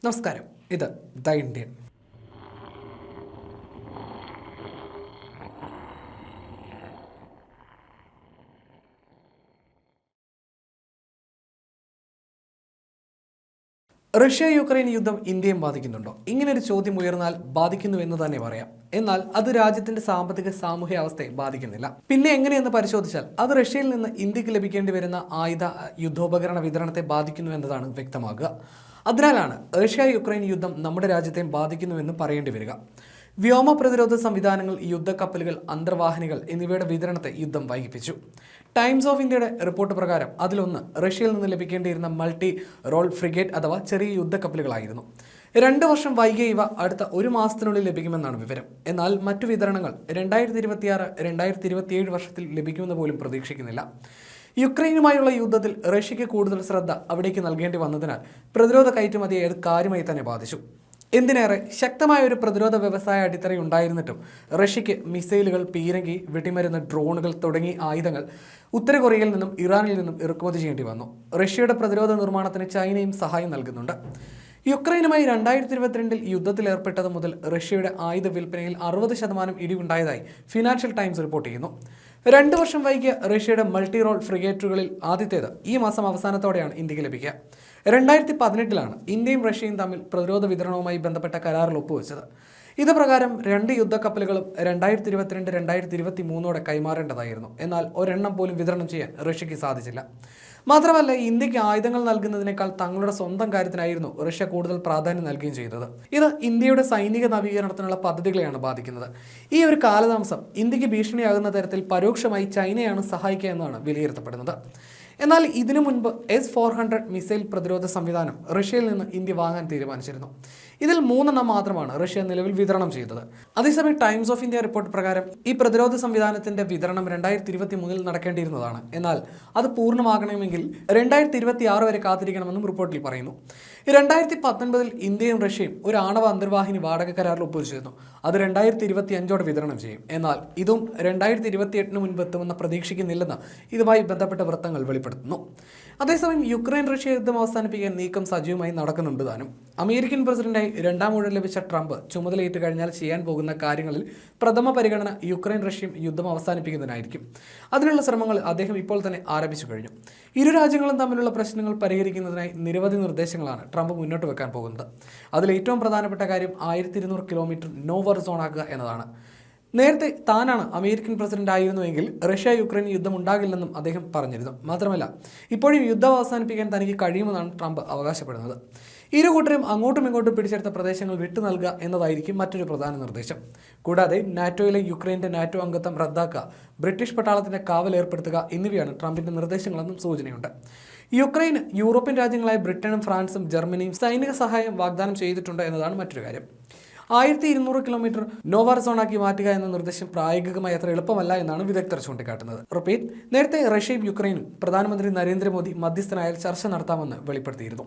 നമസ്കാരം. ഇത് the Indian. Russia Ukraine യുദ്ധം ഇന്ത്യയും ബാധിക്കുന്നുണ്ടോ? ഇങ്ങനൊരു ചോദ്യം ഉയർന്നാൽ ബാധിക്കുന്നു എന്ന് തന്നെ പറയാം. എന്നാൽ അത് രാജ്യത്തിന്റെ സാമ്പത്തിക സാമൂഹ്യ അവസ്ഥയെ ബാധിക്കുന്നില്ല. പിന്നെ എങ്ങനെയെന്ന് പരിശോധിച്ചാൽ അത് റഷ്യയിൽ നിന്ന് ഇന്ത്യക്ക് ലഭിക്കേണ്ടി വരുന്ന ആയുധ യുദ്ധോപകരണ വിതരണത്തെ ബാധിക്കുന്നു എന്നതാണ് വ്യക്തമാകുക. അതിനാലാണ് റഷ്യ യുക്രൈൻ യുദ്ധം നമ്മുടെ രാജ്യത്തെയും ബാധിക്കുന്നുവെന്ന് പറയേണ്ടി വരിക. വ്യോമ പ്രതിരോധ സംവിധാനങ്ങൾ, യുദ്ധക്കപ്പലുകൾ, അന്തർവാഹിനികൾ എന്നിവയുടെ വിതരണത്തെ യുദ്ധം വൈകിപ്പിച്ചു. ടൈംസ് ഓഫ് ഇന്ത്യയുടെ റിപ്പോർട്ട് പ്രകാരം അതിലൊന്ന് റഷ്യയിൽ നിന്ന് ലഭിക്കേണ്ടിയിരുന്ന മൾട്ടി റോൾ ഫ്രിഗേറ്റ് അഥവാ ചെറിയ യുദ്ധക്കപ്പലുകളായിരുന്നു. 2 വർഷം വൈകിയ ഇവ അടുത്ത 1 മാസത്തിനുള്ളിൽ ലഭിക്കുമെന്നാണ് വിവരം. എന്നാൽ മറ്റു വിതരണങ്ങൾ 2026-2027 വർഷത്തിൽ ലഭിക്കുമെന്ന് പോലും പ്രതീക്ഷിക്കുന്നില്ല. യുക്രൈനുമായുള്ള യുദ്ധത്തിൽ റഷ്യയ്ക്ക് കൂടുതൽ ശ്രദ്ധ അവിടേക്ക് നൽകേണ്ടി വന്നതിനാൽ പ്രതിരോധ കയറ്റുമതിയെ അത് കാര്യമായി തന്നെ ബാധിച്ചു. എന്തിനേറെ, ശക്തമായ ഒരു പ്രതിരോധ വ്യവസായ അടിത്തറ ഉണ്ടായിരുന്നിട്ടും റഷ്യയ്ക്ക് മിസൈലുകൾ, പീരങ്കി, വെടിമരുന്ന്, ഡ്രോണുകൾ തുടങ്ങിയ ആയുധങ്ങൾ ഉത്തര കൊറിയയിൽ നിന്നും ഇറാനിൽ നിന്നും ഇറക്കുമതി ചെയ്യേണ്ടി വന്നു. റഷ്യയുടെ പ്രതിരോധ നിർമ്മാണത്തിന് ചൈനയും സഹായം നൽകുന്നുണ്ട്. യുക്രൈനുമായി 2022 യുദ്ധത്തിൽ ഏർപ്പെട്ടത് മുതൽ റഷ്യയുടെ ആയുധ വിൽപ്പനയിൽ 60% ഇടിവുണ്ടായതായി ഫിനാൻഷ്യൽ ടൈംസ് റിപ്പോർട്ട് ചെയ്യുന്നു. 2 വർഷം വൈകിയ റഷ്യയുടെ മൾട്ടി റോൾ ഫ്രിഗേറ്റുകളിൽ ആദ്യത്തേത് ഈ മാസം അവസാനത്തോടെയാണ് ഇന്ത്യക്ക് ലഭിക്കുക. 2018 ഇന്ത്യയും റഷ്യയും തമ്മിൽ പ്രതിരോധ വിതരണവുമായി ബന്ധപ്പെട്ട കരാറിൽ ഒപ്പുവെച്ചത്. ഇത് പ്രകാരം 2 യുദ്ധക്കപ്പലുകളും 2022-2023 കൈമാറേണ്ടതായിരുന്നു. എന്നാൽ ഒരെണ്ണം പോലും വിതരണം ചെയ്യാൻ റഷ്യയ്ക്ക് സാധിച്ചില്ല. മാത്രമല്ല, ഇന്ത്യക്ക് ആയുധങ്ങൾ നൽകുന്നതിനേക്കാൾ തങ്ങളുടെ സ്വന്തം കാര്യത്തിനായിരുന്നു റഷ്യ കൂടുതൽ പ്രാധാന്യം നൽകുകയും ചെയ്തത്. ഇത് ഇന്ത്യയുടെ സൈനിക നവീകരണത്തിനുള്ള പദ്ധതികളെയാണ് ബാധിക്കുന്നത്. ഈ ഒരു കാലതാമസം ഇന്ത്യക്ക് ഭീഷണിയാകുന്ന തരത്തിൽ പരോക്ഷമായി ചൈനയാണ് സഹായിക്കുക എന്നാണ് വിലയിരുത്തപ്പെടുന്നത്. എന്നാൽ ഇതിനു മുൻപ് S-400 മിസൈൽ പ്രതിരോധ സംവിധാനം റഷ്യയിൽ നിന്ന് ഇന്ത്യ വാങ്ങാൻ തീരുമാനിച്ചിരുന്നു. ഇതിൽ 3 മാത്രമാണ് റഷ്യ നിലവിൽ വിതരണം ചെയ്തത്. അതേസമയം ടൈംസ് ഓഫ് ഇന്ത്യ റിപ്പോർട്ട് പ്രകാരം ഈ പ്രതിരോധ സംവിധാനത്തിന്റെ വിതരണം 2023 നടക്കേണ്ടിയിരുന്നതാണ്. എന്നാൽ അത് പൂർണ്ണമാകണമെങ്കിൽ 2026 വരെ കാത്തിരിക്കണമെന്നും റിപ്പോർട്ടിൽ പറയുന്നു. 2019 ഇന്ത്യയും റഷ്യയും ഒരു ആണവ അന്തർവാഹിനി വാടക കരാറിൽ ഒപ്പുവെച്ചിരുന്നു. അത് 2025 വിതരണം ചെയ്യും. എന്നാൽ ഇതും 2028 മുൻപ് എത്തുമെന്ന് പ്രതീക്ഷിക്കുന്നില്ലെന്ന് ഇതുമായി ബന്ധപ്പെട്ട വൃത്തങ്ങൾ വെളിപ്പെടുത്തുന്നു. അതേസമയം യുക്രൈൻ റഷ്യ യുദ്ധം അവസാനിപ്പിക്കാൻ നീക്കം സജീവമായി നടക്കുന്നുണ്ട് താനും. അമേരിക്കൻ പ്രസിഡന്റായി 2ാം ഊഴം ലഭിച്ച ട്രംപ് ചുമതലയേറ്റ് കഴിഞ്ഞാൽ ചെയ്യാൻ പോകുന്ന കാര്യങ്ങളിൽ പ്രഥമ പരിഗണന യുക്രൈൻ റഷ്യയും യുദ്ധം അവസാനിപ്പിക്കുന്നതിനായിരിക്കും. അതിനുള്ള ശ്രമങ്ങൾ അദ്ദേഹം ഇപ്പോൾ തന്നെ ആരംഭിച്ചു കഴിഞ്ഞു. ഇരു രാജ്യങ്ങളും തമ്മിലുള്ള പ്രശ്നങ്ങൾ പരിഹരിക്കുന്നതിനായി നിരവധി നിർദ്ദേശങ്ങളാണ് ട്രംപ് മുന്നോട്ട് വെക്കാൻ പോകുന്നത്. അതിൽ ഏറ്റവും പ്രധാനപ്പെട്ട കാര്യം 1200 കിലോമീറ്റർ നോ വർ സോൺ ആക്കുക എന്നതാണ്. നേരത്തെ താനാണ് അമേരിക്കൻ പ്രസിഡന്റ് ആയിരുന്നുവെങ്കിൽ റഷ്യ യുക്രൈൻ യുദ്ധം ഉണ്ടാകില്ലെന്നും അദ്ദേഹം പറഞ്ഞിരുന്നു. മാത്രമല്ല, ഇപ്പോഴും യുദ്ധം അവസാനിപ്പിക്കാൻ തനിക്ക് കഴിയുമെന്നാണ് ട്രംപ് അവകാശപ്പെടുന്നത്. ഇരു കൂട്ടരും അങ്ങോട്ടും ഇങ്ങോട്ടും പിടിച്ചെടുത്ത പ്രദേശങ്ങൾ വിട്ടു നൽകുക എന്നതായിരിക്കും മറ്റൊരു പ്രധാന നിർദ്ദേശം. കൂടാതെ നാറ്റോയിലെ യുക്രൈൻ്റെ നാറ്റോ അംഗത്വം റദ്ദാക്കുക, ബ്രിട്ടീഷ് പട്ടാളത്തിന്റെ കാവൽ ഏർപ്പെടുത്തുക എന്നിവയാണ് ട്രംപിന്റെ നിർദ്ദേശങ്ങളെന്നും സൂചനയുണ്ട്. യുക്രൈൻ യൂറോപ്യൻ രാജ്യങ്ങളായ ബ്രിട്ടനും ഫ്രാൻസും ജർമ്മനിയും സൈനിക സഹായം വാഗ്ദാനം ചെയ്തിട്ടുണ്ട് എന്നതാണ് മറ്റൊരു കാര്യം. 1200 കിലോമീറ്റർ നോവാർ സോണാക്കി മാറ്റുക എന്ന നിർദ്ദേശം പ്രായോഗികമായി അത്ര എളുപ്പമല്ല എന്നാണ് വിദഗ്ധർ ചൂണ്ടിക്കാട്ടുന്നത്. നേരത്തെ റഷ്യയും യുക്രൈനും പ്രധാനമന്ത്രി നരേന്ദ്രമോദി മധ്യസ്ഥനായാൽ ചർച്ച നടത്താമെന്ന് വെളിപ്പെടുത്തിയിരുന്നു.